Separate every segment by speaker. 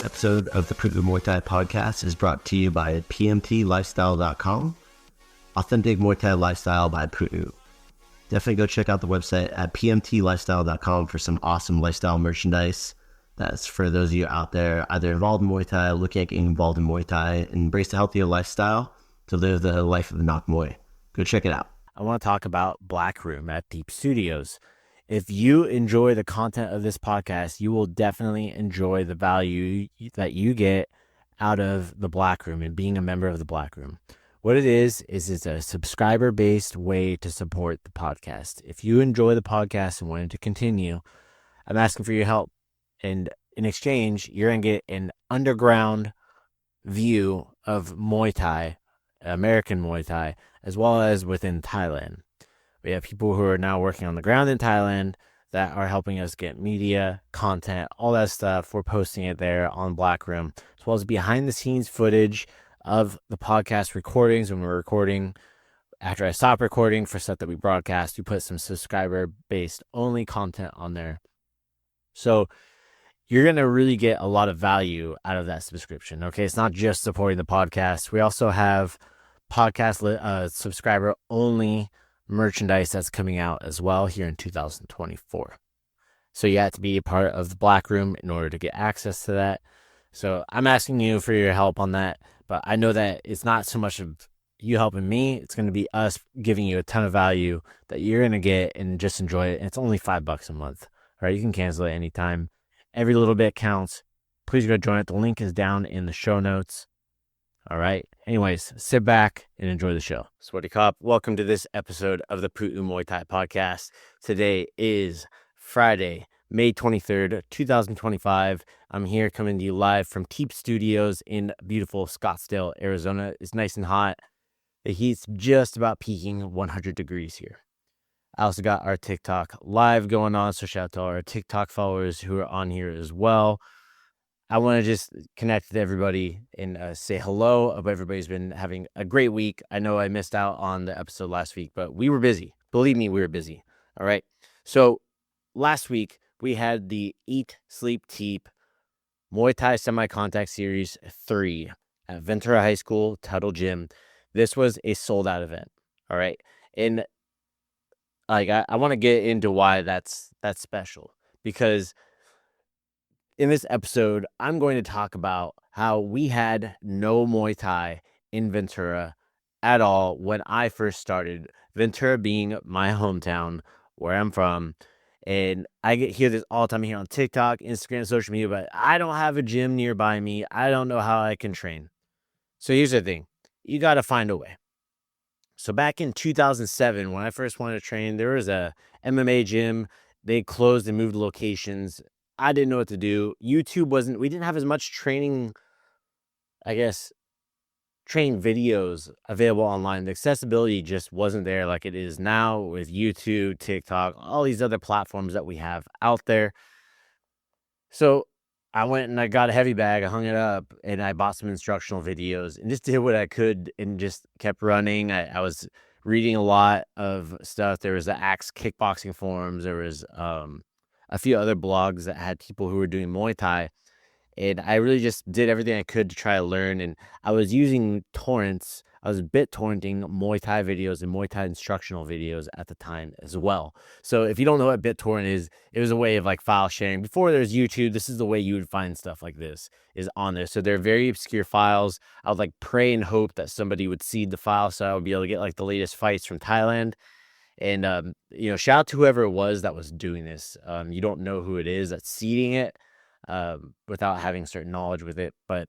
Speaker 1: Episode of the Pu'u Muay Thai Podcast is brought to you by pmtlifestyle.com. Authentic Muay Thai lifestyle by Pu'u. Definitely go check out the website at pmtlifestyle.com for some awesome lifestyle merchandise. That's for those of you out there either involved in Muay Thai, looking at getting involved in Muay Thai, and embrace a healthier lifestyle to live the life of the Nak Muay. Go check it out.
Speaker 2: I want to talk about Black Room at Teep Studios. If you enjoy the content of this podcast, you will definitely enjoy the value that you get out of the Black Room and being a member of the Black Room. What it is it's a subscriber-based way to support the podcast. If you enjoy the podcast and want it to continue, I'm asking for your help. And in exchange, you're going to get an underground view of Muay Thai, American Muay Thai, as well as within Thailand. We have people who are now working on the ground in Thailand that are helping us get media, content, all that stuff. We're posting it there on Black Room, as well as behind-the-scenes footage of the podcast recordings when we're recording. After I stop recording for stuff that we broadcast, we put some subscriber-based only content on there. So you're going to really get a lot of value out of that subscription. Okay, it's not just supporting the podcast. We also have podcast subscriber-only merchandise that's coming out as well here in 2024. So you have to be a part of the Black Room in order to get access to that. So I'm asking you for your help on that, but I know that it's not so much of you helping me. It's going to be us giving you a ton of value that you're going to get and just enjoy it. And it's only $5 a month. All right, you can cancel it anytime. Every little bit counts. Please go join it. The link is down in the show notes. All right. Anyways, sit back and enjoy the show. Sweaty Cop, welcome to this episode of the Pu'u Muay Thai Podcast. Today is Friday, May 23rd, 2025. I'm here coming to you live from Teep Studios in beautiful Scottsdale, Arizona. It's nice and hot. The heat's just about peaking 100 degrees here. I also got our TikTok live going on, so shout out to all our TikTok followers who are on here as well. I want to just connect with everybody and say hello. I hope everybody's been having a great week. I know I missed out on the episode last week, but we were busy. Believe me, we were busy. All right. So last week we had the Eat Sleep Teep Muay Thai Semi-Contact Series 3 at Ventura High School Tuttle Gym. This was a sold-out event. All right. And I want to get into why that's special, because in this episode, I'm going to talk about how we had no Muay Thai in Ventura at all when I first started, Ventura being my hometown, where I'm from. And I hear this all the time here on TikTok, Instagram, social media, but I don't have a gym nearby me. I don't know how I can train. So here's the thing. You got to find a way. So back in 2007, when I first wanted to train, there was a MMA gym. They closed and moved locations. I didn't know what to do. we didn't have as much training, training videos available online. The accessibility just wasn't there like it is now with YouTube, TikTok, all these other platforms that we have out there. So I went and I got a heavy bag, I hung it up, and I bought some instructional videos and just did what I could and just kept running. I was reading a lot of stuff. There was the Axe kickboxing forums. There was a few other blogs that had people who were doing Muay Thai. And I really just did everything I could to try to learn. And I was using torrents. I was BitTorrenting Muay Thai videos and Muay Thai instructional videos at the time as well. So if you don't know what BitTorrent is, it was a way of like file sharing. Before there's YouTube, this is the way you would find stuff like this is on there. So they're very obscure files. I would like pray and hope that somebody would seed the file so I would be able to get like the latest fights from Thailand. And, shout out to whoever it was that was doing this. You don't know who it is that's seeding it without having certain knowledge with it. But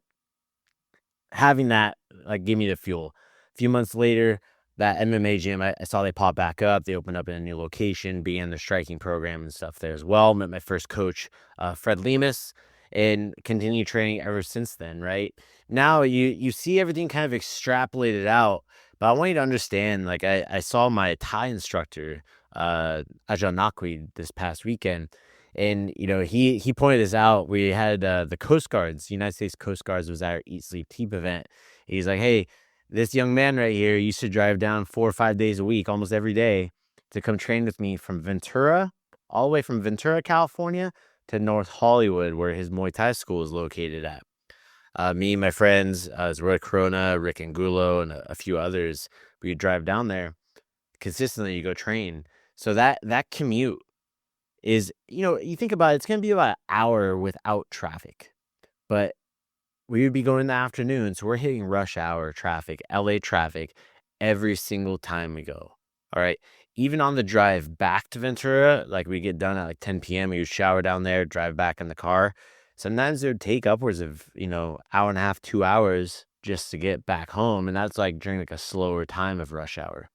Speaker 2: having that, like, gave me the fuel. A few months later, that MMA gym, I saw they pop back up. They opened up in a new location, began their striking program and stuff there as well. Met my first coach, Fred Lemus, and continued training ever since then, right? Now you see everything kind of extrapolated out. But I want you to understand, like, I saw my Thai instructor, Ajahn Nakwi, this past weekend. And, he pointed this out. We had the Coast Guards, United States Coast Guards was at our Eat Sleep Teep event. He's like, hey, this young man right here used to drive down 4 or 5 days a week, almost every day, to come train with me from Ventura, all the way from Ventura, California, to North Hollywood, where his Muay Thai school is located at. Me and my friends, Roy Corona, Rick Angulo, and a few others, we drive down there consistently to go train. So that commute is, you think about it, it's going to be about an hour without traffic. But we would be going in the afternoon, so we're hitting rush hour traffic, LA traffic, every single time we go. All right. Even on the drive back to Ventura, like we get done at like 10 p.m., we would shower down there, drive back in the car. Sometimes it would take upwards of, hour and a half, 2 hours just to get back home. And that's like during like a slower time of rush hour.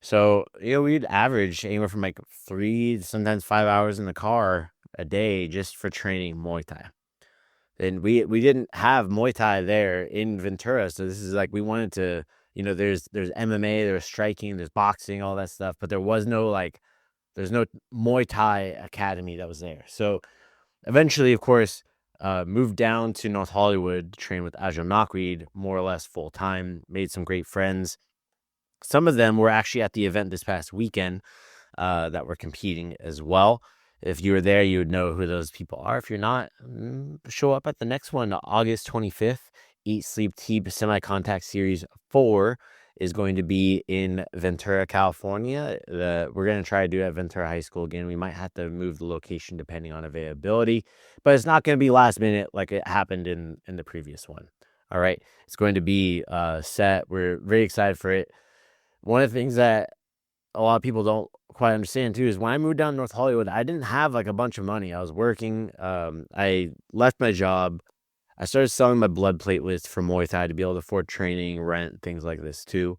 Speaker 2: So, we'd average anywhere from like 3 to sometimes 5 hours in the car a day just for training Muay Thai. And we didn't have Muay Thai there in Ventura. So this is like, we wanted to, there's MMA, there's striking, there's boxing, all that stuff. But there's no Muay Thai academy that was there. So eventually, of course, moved down to North Hollywood to train with Ajahn Knockweed, more or less full time, made some great friends. Some of them were actually at the event this past weekend that were competing as well. If you were there, you would know who those people are. If you're not, show up at the next one, August 25th. Eat Sleep Teep Semi-Contact Series 4 is going to be in Ventura, California. We're going to try to do it at Ventura High School again. We might have to move the location depending on availability, but it's not going to be last minute like it happened in the previous one. All right. It's going to be set. We're very excited for it. One of the things that a lot of people don't quite understand too is when I moved down to North Hollywood, I didn't have like a bunch of money. I was working. I left my job. I started selling my blood platelets for Muay Thai to be able to afford training, rent, things like this too.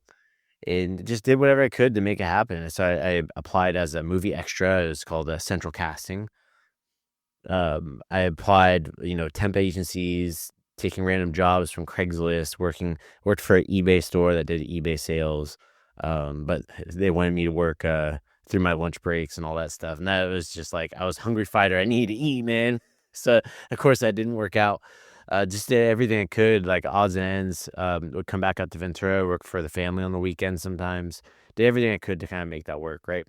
Speaker 2: And just did whatever I could to make it happen. So I applied as a movie extra. It was called Central Casting. I applied, temp agencies, taking random jobs from Craigslist, worked for an eBay store that did eBay sales. But they wanted me to work through my lunch breaks and all that stuff. And that was just like, I was a hungry fighter. I need to eat, man. So, of course, that didn't work out. Just did everything I could, like odds and ends. Would come back out to Ventura, work for the family on the weekends sometimes. Did everything I could to kind of make that work, right?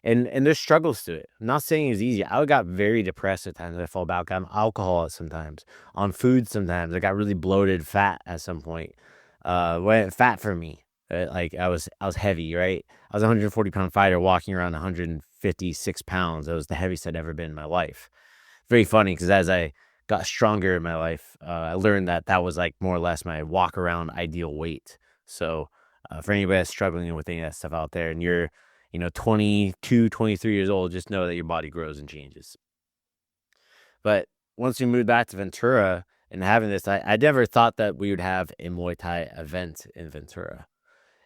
Speaker 2: And there's struggles to it. I'm not saying it's easy. I got very depressed at times. I fall back on alcohol sometimes, on food sometimes. I got really bloated, fat at some point. Fat for me. Like I was heavy, right? I was a 140-pound fighter walking around 156 pounds. That was the heaviest I'd ever been in my life. Very funny because as I got stronger in my life, I learned that was like more or less my walk around ideal weight. So for anybody that's struggling with any of that stuff out there and you're, 22, 23 years old, just know that your body grows and changes. But once we moved back to Ventura and having this, I never thought that we would have a Muay Thai event in Ventura.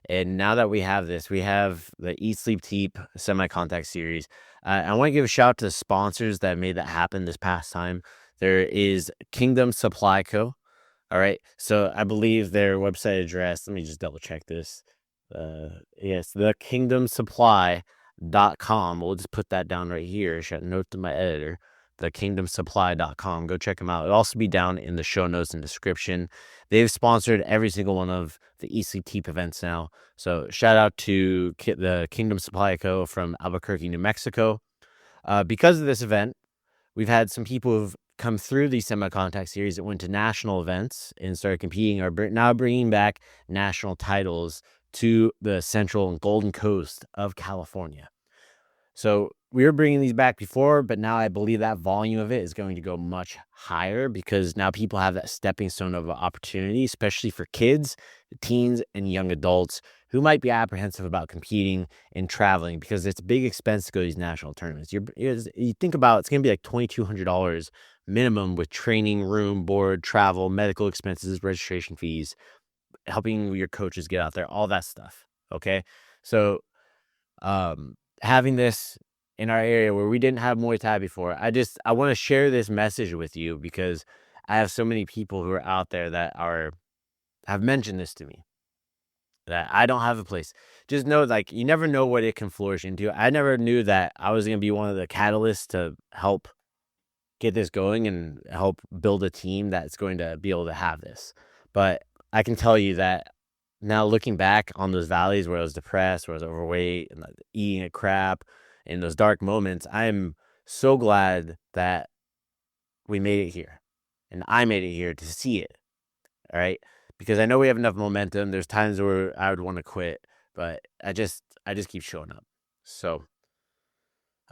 Speaker 2: And now that we have this, we have the Eat Sleep Teep Semi-Contact Series. I want to give a shout out to the sponsors that made that happen this past time. There is Kingdom Supply Co. All right. So I believe their website address, let me just double check this. Yes, thekingdomsupply.com. We'll just put that down right here. Shout note to my editor. thekingdomsupply.com. Go check them out. It'll also be down in the show notes and description. They've sponsored every single one of the Eat Sleep Teep events now. So shout out to the Kingdom Supply Co. from Albuquerque, New Mexico. Because of this event, we've had some people who've come through the semi-contact series that went to national events and started competing, are now bringing back national titles to the Central and Golden Coast of California. So we were bringing these back before, but now I believe that volume of it is going to go much higher because now people have that stepping stone of opportunity, especially for kids, teens, and young adults who might be apprehensive about competing and traveling because it's a big expense to go to these national tournaments. You think about it's going to be like $2,200 minimum with training, room, board, travel, medical expenses, registration fees, helping your coaches get out there, all that stuff. Okay. So, having this in our area where we didn't have Muay Thai before, I want to share this message with you because I have so many people who are out there that have mentioned this to me, that I don't have a place. Just know, like, you never know what it can flourish into. I never knew that I was going to be one of the catalysts to help get this going and help build a team that's going to be able to have this. But I can tell you that now looking back on those valleys where I was depressed, where I was overweight and eating a crap, in those dark moments, I'm so glad that we made it here, and I made it here to see it. All right, because I know we have enough momentum. There's times where I would want to quit, but I just keep showing up. So,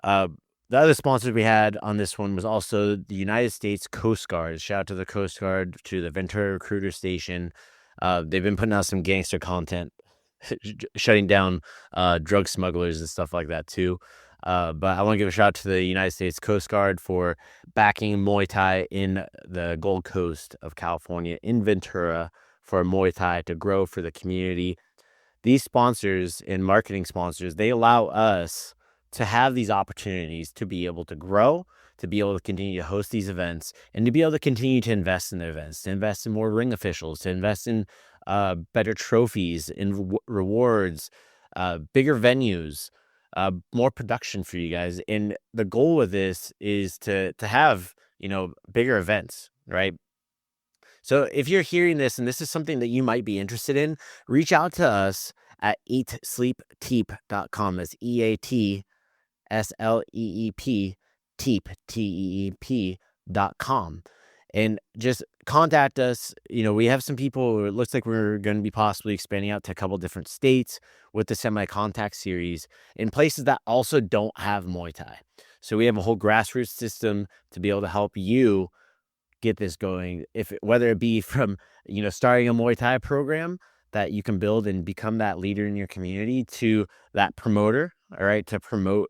Speaker 2: the other sponsor we had on this one was also the United States Coast Guard. Shout out to the Coast Guard, to the Ventura Recruiter Station. They've been putting out some gangster content, shutting down drug smugglers and stuff like that too. But I want to give a shout out to the United States Coast Guard for backing Muay Thai in the Gold Coast of California, in Ventura, for Muay Thai to grow for the community. These sponsors and marketing sponsors, they allow us to have these opportunities to be able to grow, to be able to continue to host these events, and to be able to continue to invest in the events, to invest in more ring officials, to invest in better trophies, in rewards, bigger venues, more production for you guys. And the goal with this is to have, bigger events, right? So if you're hearing this and this is something that you might be interested in, reach out to us at eatsleepteep.com. That's EATSLEEP, Teep, TEEP.com. And just contact us. We have some people, it looks like we're going to be possibly expanding out to a couple different states with the semi-contact series in places that also don't have Muay Thai. So we have a whole grassroots system to be able to help you get this going, whether it be from starting a Muay Thai program that you can build and become that leader in your community, to that promoter, all right, to promote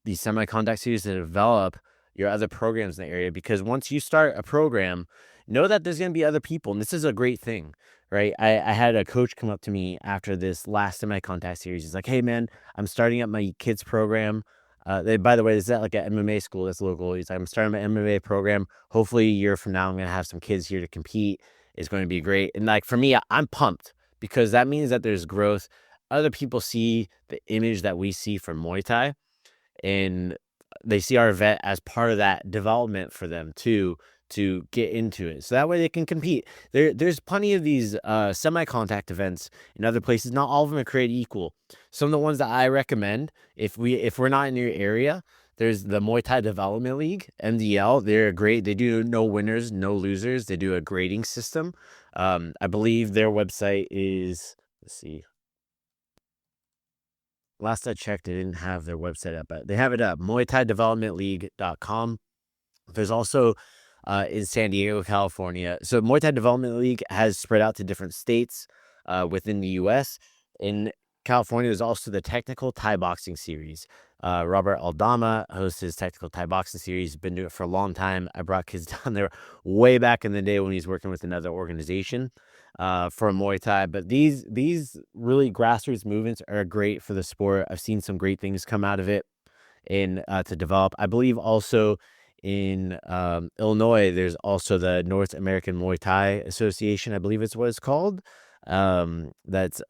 Speaker 2: these semi-contact series, to develop your other programs in the area. Because once you start a program, know that there's going to be other people, and this is a great thing, right? I had a coach come up to me after this last semi-contact series. He's like, "Hey man, I'm starting up my kids program. By the way, this is at like an MMA school that's local. He's like, I'm starting my MMA program. Hopefully a year from now, I'm going to have some kids here to compete. It's going to be great." And like, for me, I'm pumped, because that means that there's growth. Other people see the image that we see from Muay Thai, and they see our event as part of that development for them too, to get into it. So that way they can compete. There's plenty of these semi-contact events in other places. Not all of them are created equal. Some of the ones that I recommend, if we're not in your area, there's the Muay Thai Development League, MDL. They're great. They do no winners, no losers. They do a grading system. I believe their website is, let's see. Last I checked, they didn't have their website up, but they have it up, MuayThaiDevelopmentLeague.com. There's also in San Diego, California. So Muay Thai Development League has spread out to different states within the U.S. In California, there's also the Technical Thai Boxing Series. Robert Aldama hosts his Technical Thai Boxing Series. He's been doing it for a long time. I brought kids down there way back in the day when he's working with another organization for Muay Thai. But these really grassroots movements are great for the sport. I've seen some great things come out of it and to develop. I believe also in Illinois, there's also the North American Muay Thai Association. I believe it's what it's called. That's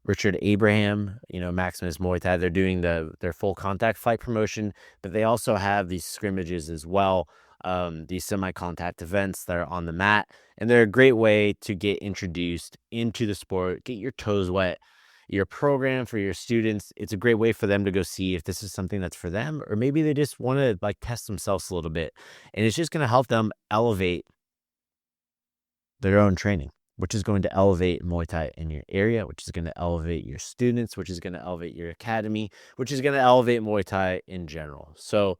Speaker 2: Richard Abraham, Maximus Muay Thai. They're doing their full contact fight promotion, but they also have these scrimmages as well. These semi-contact events that are on the mat, and they're a great way to get introduced into the sport, get your toes wet. Your program for your students, it's a great way for them to go see if this is something that's for them, or maybe they just want to like test themselves a little bit, and it's just going to help them elevate their own training, which is going to elevate Muay Thai in your area, which is going to elevate your students, which is going to elevate your academy, which is going to elevate Muay Thai in general. So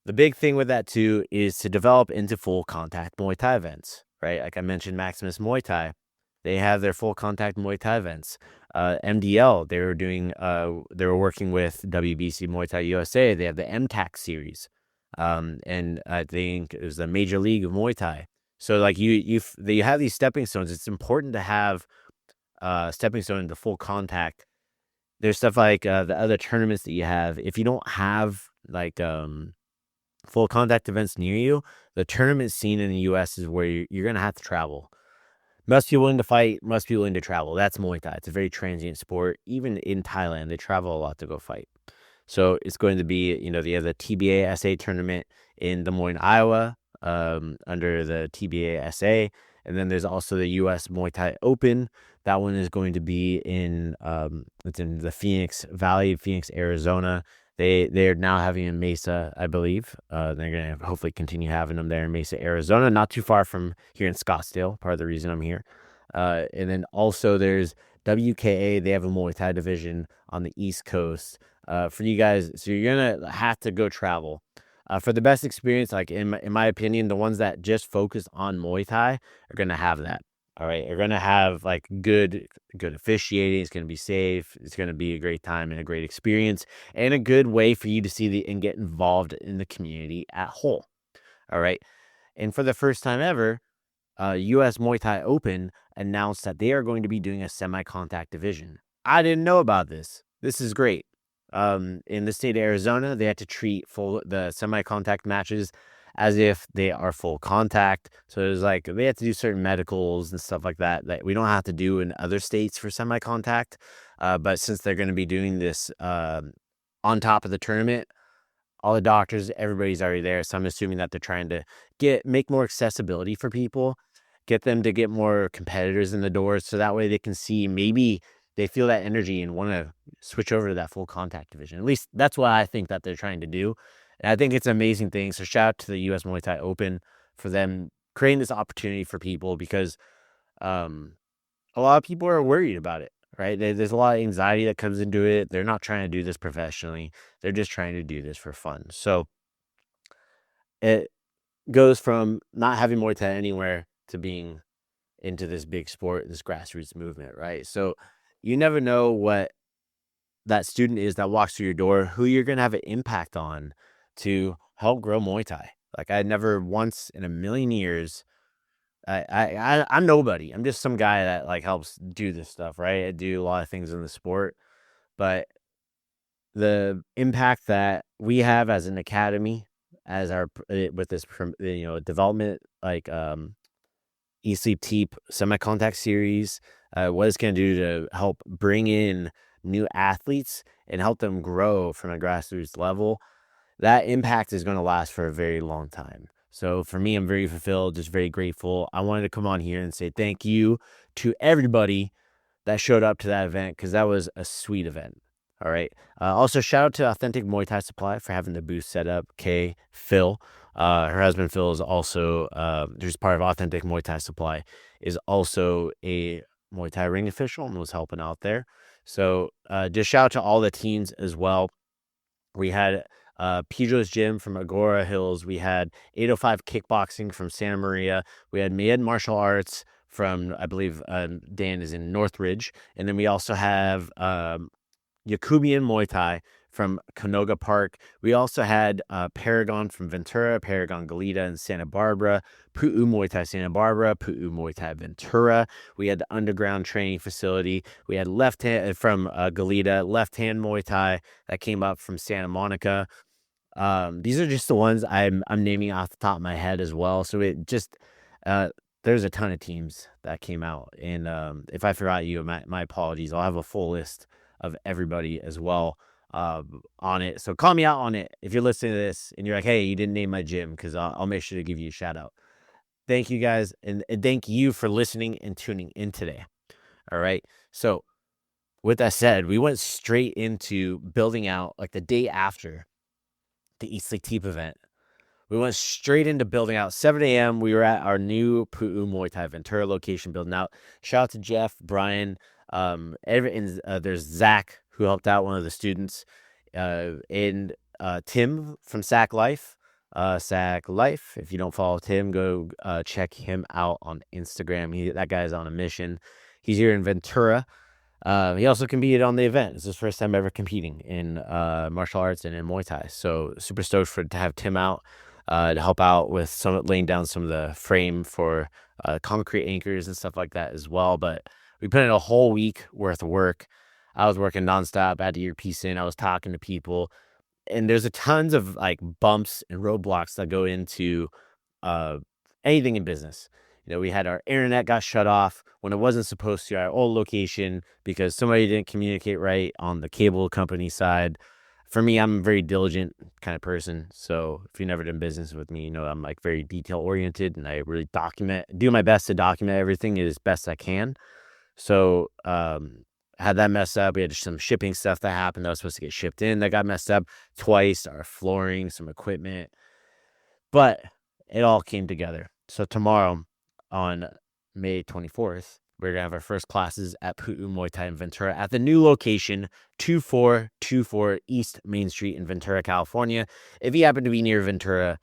Speaker 2: the big thing with that too is to develop into full contact Muay Thai events, right? Like I mentioned, Maximus Muay Thai, they have their full contact Muay Thai events. MDL, they were working with WBC Muay Thai USA. They have the MTAC series. And I think it was the Major League of Muay Thai. So like you have these stepping stones. It's important to have stepping stone into full contact. There's stuff like the other tournaments that you have. If you don't have like full contact events near you, the tournament scene in the U.S. is where you're going to have to travel. Must be willing to fight, must be willing to travel. That's Muay Thai. It's a very transient sport. Even in Thailand, they travel a lot to go fight. So it's going to be, they have the TBA SA tournament in Des Moines, Iowa, under the TBA SA. And then there's also the U.S. Muay Thai Open. That one is going to be it's in the Phoenix Valley, Phoenix, Arizona. They're now having in Mesa, I believe. They're going to hopefully continue having them there in Mesa, Arizona, not too far from here in Scottsdale, part of the reason I'm here. And then also there's WKA. They have a Muay Thai division on the East Coast. For you guys, so you're going to have to go travel. For the best experience, like in my opinion, the ones that just focus on Muay Thai are going to have that. All right, you're going to have like good officiating. It's going to be safe. It's going to be a great time and a great experience and a good way for you to see and get involved in the community at whole. All right. And for the first time ever, U.S. Muay Thai Open announced that they are going to be doing a semi-contact division. I didn't know about this. This is great. In the state of Arizona, they had to treat the semi-contact matches as if they are full contact. So it was like they had to do certain medicals and stuff like that we don't have to do in other states for semi-contact. But since they're going to be doing this on top of the tournament, all the doctors, everybody's already there. So I'm assuming that they're trying to make more accessibility for people, get them to get more competitors in the doors. So that way they can see, maybe they feel that energy and want to switch over to that full contact division. At least that's what I think that they're trying to do. And I think it's an amazing thing. So shout out to the U.S. Muay Thai Open for them creating this opportunity for people, because a lot of people are worried about it, right? There's a lot of anxiety that comes into it. They're not trying to do this professionally. They're just trying to do this for fun. So it goes from not having Muay Thai anywhere to being into this big sport, this grassroots movement, right? So you never know what that student is that walks through your door, who you're going to have an impact on to help grow Muay Thai. Like, I never once in a million years, I'm nobody. I'm just some guy that like helps do this stuff, right? I do a lot of things in the sport, but the impact that we have as an academy, as our with this development, like Eat Sleep Teep semi-contact series, what it's going to do to help bring in new athletes and help them grow from a grassroots level, that impact is going to last for a very long time. So for me, I'm very fulfilled, just very grateful. I wanted to come on here and say thank you to everybody that showed up to that event, because that was a sweet event. All right. Also, shout out to Authentic Muay Thai Supply for having the booth set up. Kay, Phil, her husband Phil is also there's part of Authentic Muay Thai Supply, is also a Muay Thai ring official and was helping out there. So just shout out to all the teams as well. We had Pedro's Gym from Agora Hills. We had 805 Kickboxing from Santa Maria. We had Med Martial Arts from, I believe, Dan is in Northridge. And then we also have Yakubian Muay Thai from Canoga Park. We also had Paragon from Ventura, Paragon Goleta in Santa Barbara, Pu'u Muay Thai Santa Barbara, Pu'u Muay Thai Ventura. We had the underground training facility. We had left hand from Goleta, left hand Muay Thai that came up from Santa Monica. These are just the ones I'm naming off the top of my head as well. So it just there's a ton of teams that came out, and if I forgot you, my apologies. I'll have a full list of everybody as well on it. So call me out on it if you're listening to this and you're like, hey, you didn't name my gym, because I'll make sure to give you a shout out. Thank you guys, and thank you for listening and tuning in today. All right. So with that said, we went straight into building out, like the day after the Eat Sleep Teep event. We went straight into building out. 7 a.m. we were at our new Pu'u Muay Thai Ventura location building out. Shout out to Jeff, Brian, there's Zach, who helped out, one of the students, and Tim from Sac Life. Sac Life, if you don't follow Tim, go check him out on Instagram. That guy's on a mission. He's here in Ventura. He also competed on the event. It's his first time ever competing in martial arts and in Muay Thai. So super stoked to have Tim out to help out with laying down some of the frame for concrete anchors and stuff like that as well. But we put in a whole week worth of work. I was working nonstop. I had the earpiece in. I was talking to people, and there's a tons of like bumps and roadblocks that go into anything in business. We had our internet got shut off when it wasn't supposed to, our old location, because somebody didn't communicate right on the cable company side. For me, I'm a very diligent kind of person. So if you've never done business with me, I'm like very detail oriented, and I really do my best to document everything as best I can. So had that messed up. We had some shipping stuff that happened that was supposed to get shipped in that got messed up twice, our flooring, some equipment. But it all came together. So tomorrow on May 24th, we're going to have our first classes at Pu'u Muay Thai Ventura at the new location, 2424 East Main Street in Ventura, California. If you happen to be near Ventura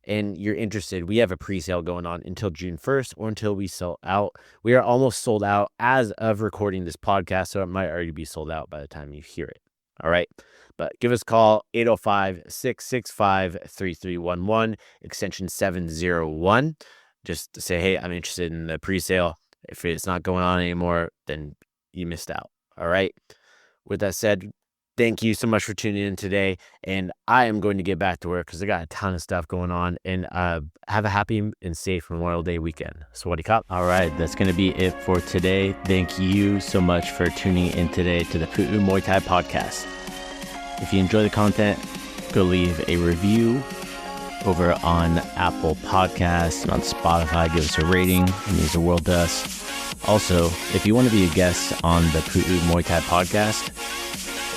Speaker 2: and you're interested, we have a pre-sale going on until June 1st or until we sell out. We are almost sold out as of recording this podcast, so it might already be sold out by the time you hear it. All right. But give us a call, 805-665-3311, extension 701. Just to say, hey, I'm interested in the pre-sale. If it's not going on anymore, then you missed out. All right. With that said, thank you so much for tuning in today. And I am going to get back to work because I got a ton of stuff going on. And have a happy and safe Memorial Day weekend. Sawadee Kap.
Speaker 1: All right. That's going to be it for today. Thank you so much for tuning in today to the Pu'u Muay Thai Podcast. If you enjoy the content, go leave a review over on Apple Podcasts and on Spotify. Give us a rating. It means the world to us. Also, if you want to be a guest on the Pu'u Muay Thai Podcast,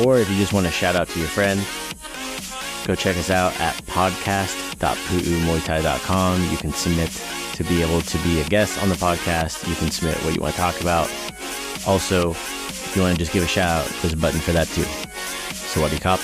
Speaker 1: or if you just want to shout out to your friend, go check us out at podcast.pu'umuaythai.com. You can submit to be able to be a guest on the podcast. You can submit what you want to talk about. Also, if you want to just give a shout out, there's a button for that too. Sawadee Kap.